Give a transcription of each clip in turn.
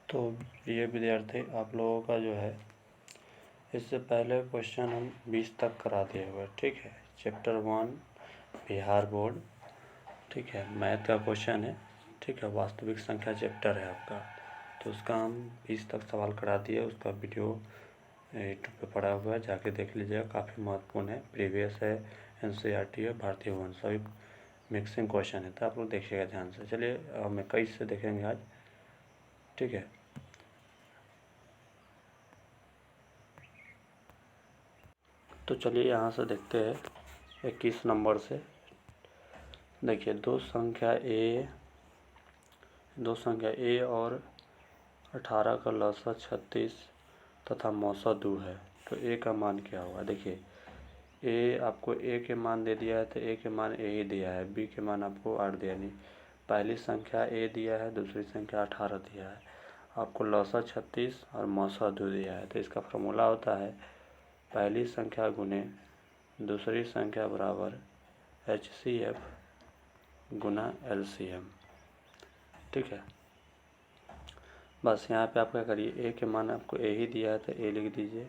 तो ये विद्यार्थी आप लोगों का जो है इससे पहले क्वेश्चन हम 20 तक करा दिए हुए, ठीक है। चैप्टर 1 बिहार बोर्ड, ठीक है, मैथ का क्वेश्चन है, ठीक है। वास्तविक संख्या चैप्टर है आपका, तो उसका हम 20 तक सवाल करा दिए। उसका वीडियो यूट्यूब पे पड़ा हुआ है, जाके देख लीजिएगा, काफ़ी महत्वपूर्ण है। प्रीवियस है, NCERT है, भारतीय भवन, सभी मिक्सिंग क्वेश्चन है, तो आप लोग देखिएगा ध्यान से। चलिए हम 21 से देखेंगे आज, ठीक है। तो चलिए यहाँ से देखते हैं 21 नंबर से। देखिए दो संख्या ए और 18 का लसा 36 तथा मौसा 2 है, तो ए का मान क्या होगा। देखिए ए आपको ए के मान दे दिया है, तो ए के मान ए ही दिया है, बी के मान आपको 8 दिया नहीं। पहली संख्या ए दिया है, दूसरी संख्या 18 दिया है, आपको लसा 36 और मौसा 2 दिया है। तो इसका फॉर्मूला होता है पहली संख्या गुने दूसरी संख्या बराबर HCF गुना LCM, ठीक है। बस यहाँ पे आप क्या करिए, ए के मान आपको ए ही दिया है तो ए लिख दीजिए,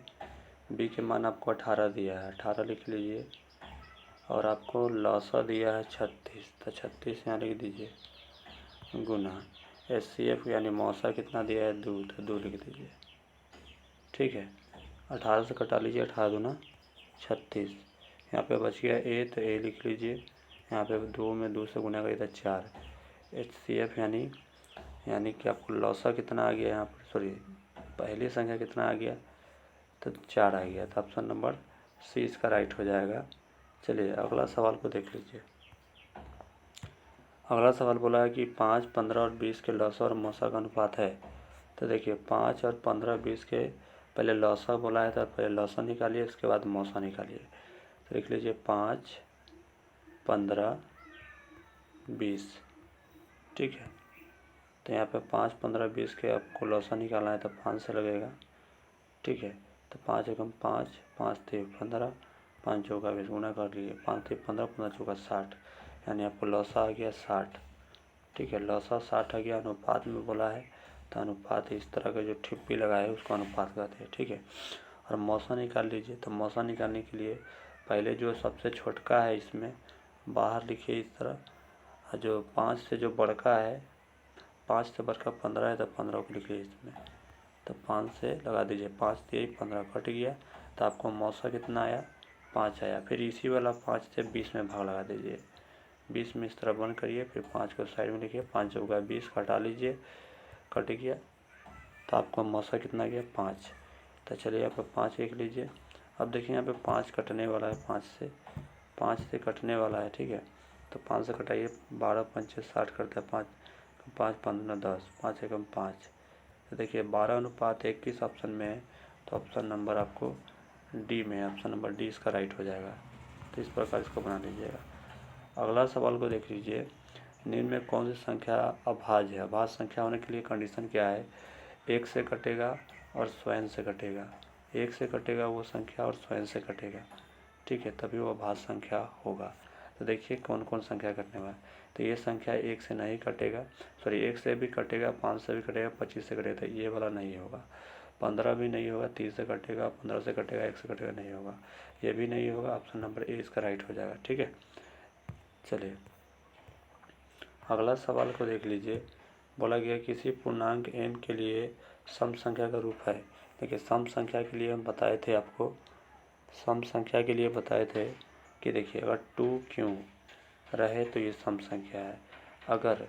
बी के मान आपको 18 दिया है, 18 लिख लीजिए, और आपको लौसा दिया है 36, तो 36 यहाँ लिख दीजिए, गुना HCF यानी मौसा कितना दिया है 2, तो 2 लिख दीजिए, ठीक है। 18 से कटा लीजिए, 18 दूना 36, यहाँ पे बच गया ए, तो ए लिख लीजिए, यहाँ पे 2 में 2 से गुना करिए तो 4। HCF यानी कि आपको लौसा कितना आ गया यहाँ पर, सॉरी पहली संख्या कितना आ गया, तो 4 आ गया, तो ऑप्शन नंबर सी इसका राइट हो जाएगा। चलिए अगला सवाल को देख लीजिए। अगला सवाल बोला है कि 5, 15 और 20 के लौसा और मौसा का अनुपात है। तो देखिए 5 और 15, 20 के पहले लौसा बोला है, तो पहले लौसा निकालिए, उसके बाद मौसा निकालिए। तो लिख लीजिए 5, 15, 20, ठीक है। तो यहाँ पे 5, 15, 20 के आपको लौसा निकालना है, तो 5 से लगेगा, ठीक है। तो 5 एकम 5, 5 3 15, 5 चौका 20, गुना कर लीजिए, 5 3 15, 15 चौका 60, यानी आपको लौसा आ गया 60, ठीक है। लौसा 60 आ गया। अनुपात में बोला है, तो अनुपात इस तरह का जो ठिप्पी लगाए है उसको अनुपात कहते हैं, ठीक है। और मौसा निकाल लीजिए, तो मौसा निकालने के लिए पहले जो सबसे छोटका है इसमें बाहर लिखिए इस तरह, और जो 5 से जो बड़का है, 5 से बड़का 15 है, तो 15 को लिखिए इसमें, तो 5 से लगा दीजिए, 5 3 15 कट गया, तो आपको मौसा कितना आया 5 आया। फिर इसी वाला 5 से 20 में भाग लगा दीजिए, 20 में इस तरह बंद करिए, फिर 5 को साइड में लिखिए, 5 चौका 20 घटा लीजिए, कट गया, तो आपको मौसा कितना गया 5। तो चलिए यहाँ पे 5 लिख लीजिए। अब देखिए यहाँ पे 5 कटने वाला है, 5 से कटने वाला है, ठीक है। तो 5 से कटाइए, 12 पंचे 60 करता है, 5 5 15 10, 5 एकम 5। तो देखिए 12:1 किस ऑप्शन में है, तो ऑप्शन नंबर आपको डी में है, ऑप्शन नंबर डी इसका राइट हो जाएगा। तो इस प्रकार इसको बना लीजिएगा। अगला सवाल को देख लीजिए। निम्न में कौन सी संख्या अभाज्य है। अभाज्य संख्या होने के लिए कंडीशन क्या है, 1 से कटेगा और स्वयं से कटेगा, 1 से कटेगा वो संख्या और स्वयं से कटेगा, ठीक है, तभी वो अभाज्य संख्या होगा। तो देखिए कौन कौन संख्या कटने वाला है। तो ये संख्या 1 से नहीं कटेगा, सॉरी 1 से भी कटेगा, 5 से भी कटेगा, 25 से कटेगा, तो ये वाला नहीं होगा। 15 भी नहीं होगा, 30 से कटेगा, 15 से कटेगा, 1 से कटेगा, नहीं होगा, ये भी नहीं होगा। ऑप्शन नंबर ए इसका राइट हो जाएगा, ठीक है। चलिए अगला सवाल को देख लीजिए। बोला गया किसी पूर्णांक n के लिए सम संख्या का रूप है। देखिए सम संख्या के लिए हम बताए थे आपको, सम संख्या के लिए बताए थे कि देखिए अगर 2 क्यों रहे तो ये सम संख्या है, अगर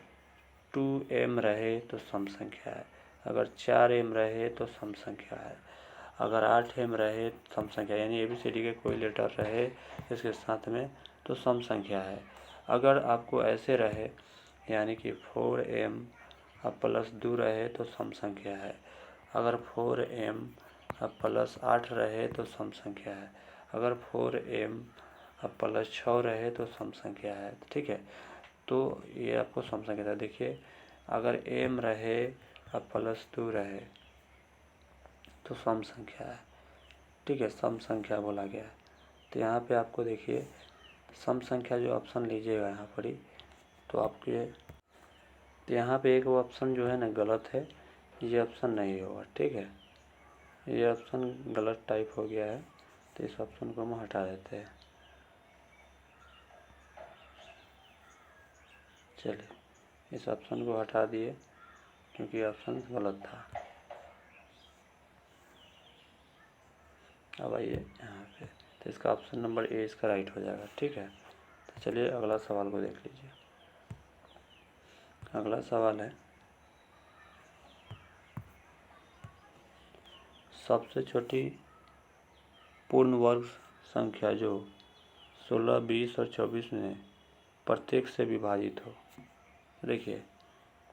2m रहे तो सम संख्या है, अगर 4m रहे तो सम संख्या है, अगर 8m रहे तो सम संख्या, यानी ABCD के कोई लेटर रहे इसके साथ में तो सम संख्या है। अगर आपको ऐसे रहे यानी कि 4m प्लस 2 रहे तो सम संख्या है, अगर 4m प्लस 8 रहे तो सम संख्या है, अगर 4m प्लस 6 रहे तो सम संख्या है, ठीक है। तो ये आपको सम संख्या था। देखिए अगर m रहे प्लस 2 रहे तो सम संख्या है, ठीक है, सम संख्या बोला गया है। तो यहाँ पे आपको देखिए सम संख्या जो ऑप्शन लीजिएगा यहाँ पर ही, तो आपके तो यहाँ पे एक ऑप्शन जो है ना गलत है, ये ऑप्शन नहीं होगा। ठीक है, ये ऑप्शन गलत टाइप हो गया है, तो इस ऑप्शन को हम हटा देते हैं। चलिए इस ऑप्शन को हटा दिए क्योंकि ऑप्शन गलत था। अब आइए यहाँ पे, तो इसका ऑप्शन नंबर ए इसका राइट हो जाएगा। ठीक है, तो चलिए अगला सवाल को देख लीजिए। अगला सवाल है, सबसे छोटी पूर्ण वर्ग संख्या जो 16, 20 और 24 में प्रत्येक से विभाजित हो। देखिए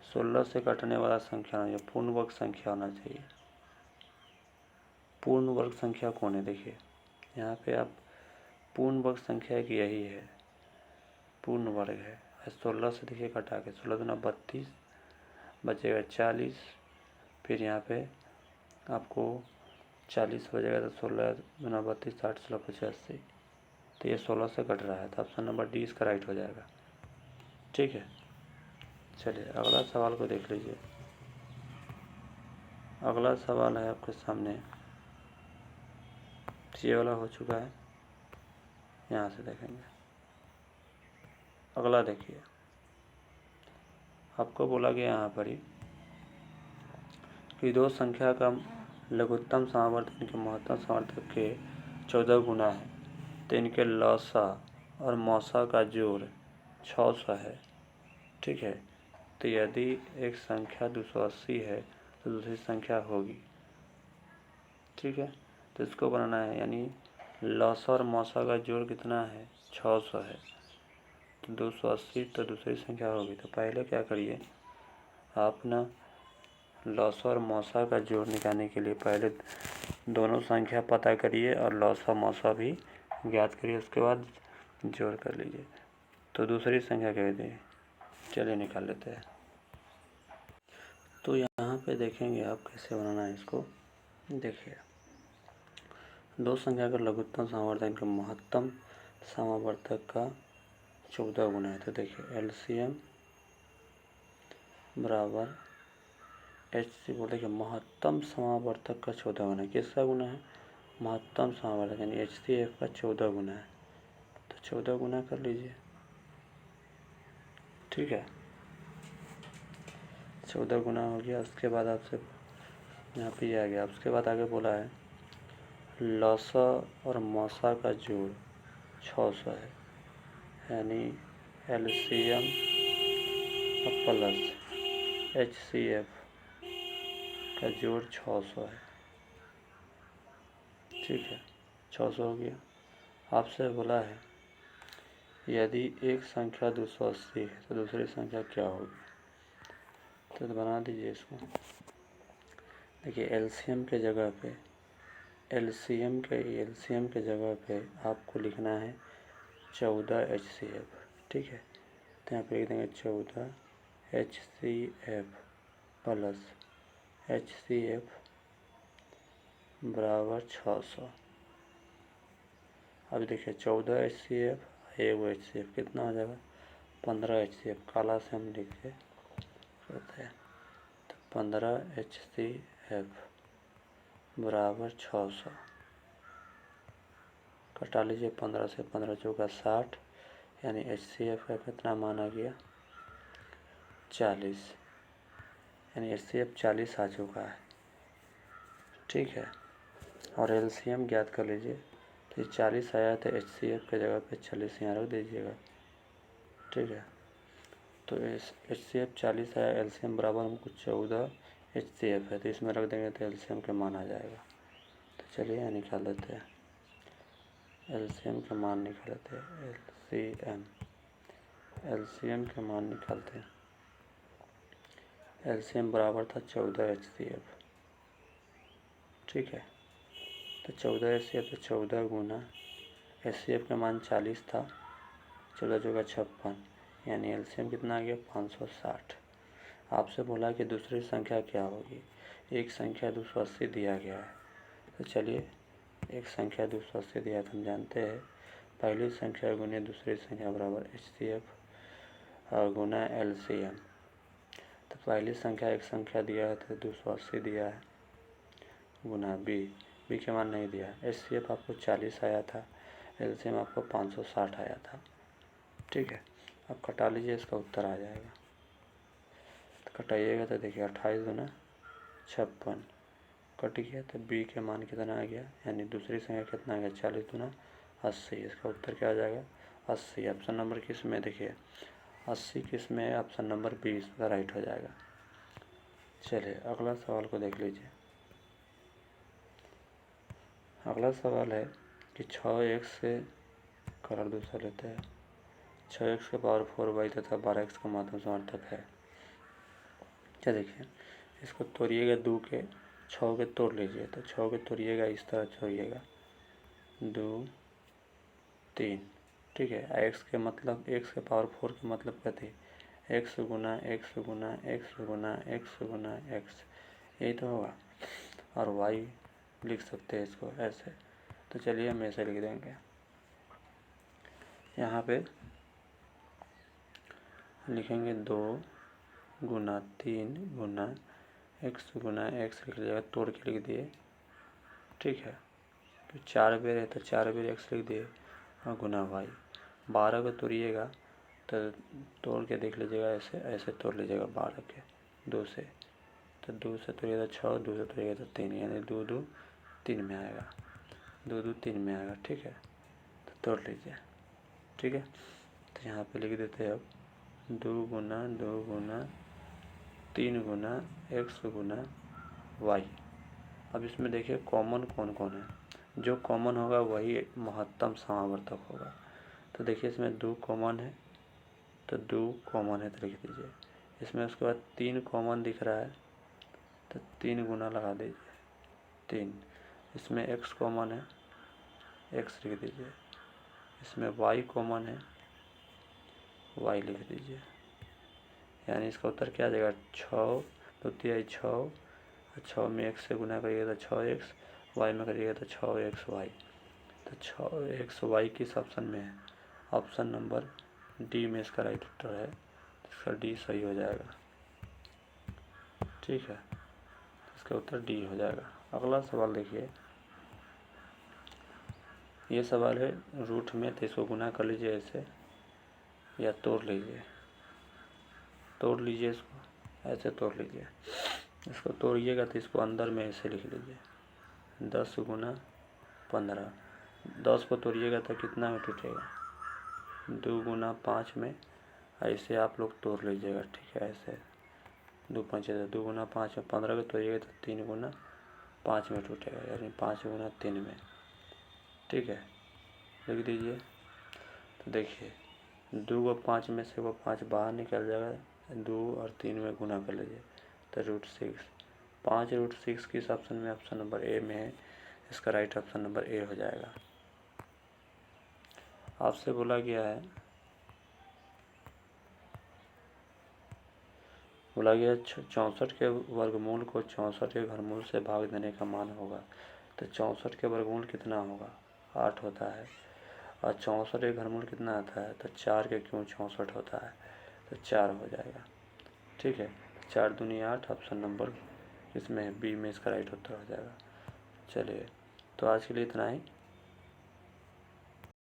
16 से कटने वाला संख्या नहीं, पूर्ण वर्ग संख्या होना चाहिए। पूर्ण वर्ग संख्या कौन है? देखिए यहाँ पे आप पूर्ण वर्ग संख्या की यही है, पूर्ण वर्ग है। 16 से देखिए कटा के 16 दूना 32 बचेगा 40, फिर यहाँ पे आपको 40 बचेगा तो 16 दूना 32 60 16 85, तो ये 16 से कट रहा है, तो ऑप्शन नंबर डी इसका राइट हो जाएगा। ठीक है, चलिए अगला सवाल को देख लीजिए। अगला सवाल है आपके सामने, ये वाला हो चुका है, यहाँ से देखेंगे। अगला देखिए, आपको बोला गया यहाँ पर ही कि दो संख्या का लघुत्तम समावर्त इनके महत्तम समावर्तक के 14 गुना है, तो इनके लसा और मौसा का जोड़ 600 है। ठीक है, तो यदि एक संख्या 280 है तो दूसरी संख्या होगी। ठीक है, तो इसको बनाना है, यानी लसा और मौसा का जोड़ कितना है? 600 है, तो 280 तो दूसरी संख्या होगी। तो पहले क्या करिए, आप ना लसा और मौसा का जोड़ निकालने के लिए पहले दोनों संख्या पता करिए और लसा मौसा भी ज्ञात करिए, उसके बाद जोड़ कर लीजिए। तो दूसरी संख्या कह दें, चलिए निकाल लेते हैं। तो यहाँ पे देखेंगे आप कैसे बनाना है इसको। देखिए दो संख्या का लघुत्तम समावर्तक का महत्तम समावर्तक का 14 गुना है। तो देखिए एलसीएम बराबर HC बोलते कि महत्तम समावर्तक का 14 गुना है। किसका गुना है? महत्तम समावर्तक, यानी HCF का 14 गुना है। तो 14 गुना कर लीजिए। ठीक है, 14 गुना हो गया। उसके बाद आपसे यहाँ पे आ गया, उसके बाद आगे बोला है लसा और मौसा का जोड़ 600 है, यानी LCM प्लस HCF का जोड़ 600 है। ठीक है, 600 हो गया। आपसे बोला है यदि एक संख्या 280 है तो दूसरी संख्या क्या होगी? तो बना दीजिए इसको। देखिए एलसीएम के जगह पे आपको लिखना है 14 HCF। ठीक है, तो यहाँ पे लिख देंगे 14 HCF प्लस HCF बराबर 600। अब देखिए 14 HCF एगो HCF कितना हो जाएगा? 15 HCF। काला से हम लिख के करते हैं, तो 15 HCF बराबर 600। कटा लीजिए 15 से, 15 चौका 60, यानी HCF का कितना माना गया? 40, यानी HCF 40 आ चुका है। ठीक है, और LCM ज्ञात कर लीजिए। तो 40 आया तो HCF के जगह पे 40 यहाँ रख दीजिएगा। ठीक है, तो HCF 40 आया, LCM बराबर हमको 14 HCF है, तो इसमें रख देंगे तो LCM के मान आ जाएगा। तो चलिए यहाँ निकाल लेते हैं, LCM के मान निकाल लेते हैं। LCM के मान निकालते हैं। LCM बराबर था 14 HCF। ठीक है, तो 14 HCF तो 14 गुना HCF का मान 40 था, 14 चौका 56, यानी LCM कितना आ गया? 560। आपसे बोला कि दूसरी संख्या क्या होगी? एक संख्या 280 दिया गया है, तो चलिए एक संख्या 280 दिया तो हम जानते हैं पहली संख्या गुने दूसरी संख्या बराबर HCF और गुना LCM। तो पहली संख्या एक संख्या दिया है तो 280 दिया है गुना बी के मान नहीं दिया है। एचसीएफ आपको 40 आया था, एलसीएम आपको 560 आया था। ठीक है, अब कटा लीजिए, इसका उत्तर आ जाएगा। तो कटाइएगा तो देखिए 28 दूना 56 कट गया, तो बी के मान कितना आ गया, यानी दूसरी संख्या कितना आ गया 40 दूना 80। इसका उत्तर क्या आ जाएगा 80। ऑप्शन नंबर किस में, देखिए 80 किस में है, ऑप्शन नंबर 20 का राइट हो जाएगा। चलिए अगला सवाल को देख लीजिए। अगला सवाल है कि 6x से कलर दूसरा लेते हैं। 6x के पावर 4y तथा 12x का माध्यम समर्थक है। क्या देखिए, इसको तोड़िएगा 2 के 6 के तोड़ लीजिए, तो 6 के तोड़िएगा इस तरह तोड़िएगा 2 3। ठीक है, x के मतलब x के पावर 4 के मतलब क्या थी, x गुना x गुना x गुना x गुना x, यही तो होगा। और y लिख सकते हैं इसको ऐसे, तो चलिए हम ऐसे लिख देंगे। यहाँ पे लिखेंगे 2 गुना 3 गुना x गुना x लिख लीजिएगा, तोड़ के लिख दिए। ठीक है, तो 4 बेर है तो 4 बेर x लिख दिए और गुना y। 12 को तोड़िएगा तो तोड़ के देख लीजिएगा, ऐसे ऐसे तोड़ लीजिएगा 12 के 2 से, तो 2 से तोड़िएगा 6, 2 से तोड़िएगा तो 3, यानी 2 2 3 में आएगा, 2 2 3 में आएगा। ठीक है, तो तोड़ लीजिए। ठीक है, तो यहाँ पे लिख देते हैं अब 2 गुना 3 गुना x गुना y। अब इसमें देखिए कॉमन कौन कौन है, जो कॉमन होगा वही महत्तम समावर्तक होगा। तो देखिए इसमें 2 कॉमन है, तो 2 कॉमन है तो लिख दीजिए। इसमें उसके बाद 3 कॉमन दिख रहा है तो 3 गुना लगा दीजिए 3। इसमें x कॉमन है, x लिख दीजिए। इसमें y कॉमन है, y लिख दीजिए। यानी इसका उत्तर क्या आ जाएगा 6 2 3 6, 6 में x से गुना करिएगा तो 6x, y में करिएगा तो 6xy। तो 6xy किस ऑप्शन में है, ऑप्शन नंबर डी में इसका राइट उत्तर है, इसका डी सही हो जाएगा। ठीक है, इसका उत्तर डी हो जाएगा। अगला सवाल देखिए, ये सवाल है रूट में, तो इसको गुना कर लीजिए ऐसे, या तोड़ लीजिए इसको ऐसे तोड़ लीजिए। इसको तोड़िएगा तो इसको अंदर में ऐसे लिख लीजिए 10 गुना 15। 10 को तोड़िएगा तो कितना में टूटेगा 2 गुना 5 में, ऐसे आप लोग तोड़ लीजिएगा। ठीक है, ऐसे 2 5 2 गुना 5 में 15 को तोड़िएगा तो 3 गुना 5 में टूटेगा, यानी 5 गुना 3 में। ठीक है, लिख दीजिए। तो देखिए 2 को 5 में से वो 5 बाहर निकल जाएगा, 2 और 3 में गुना कर लीजिए तो √6। 5 √6 किस ऑप्शन में, ऑप्शन नंबर ए में है, इसका राइट ऑप्शन नंबर ए हो जाएगा। आपसे बोला गया है 64 के वर्गमूल को 64 के घनमूल से भाग देने का मान होगा। तो 64 के वर्गमूल कितना होगा 8 होता है, और 64 के घनमूल कितना आता है, तो 4 के क्यों 64 होता है, तो 4 हो जाएगा। ठीक है, 4 दूनी 8, ऑप्शन नंबर इसमें बी में इसका राइट उत्तर हो जाएगा। चलिए, तो आज के लिए इतना ही।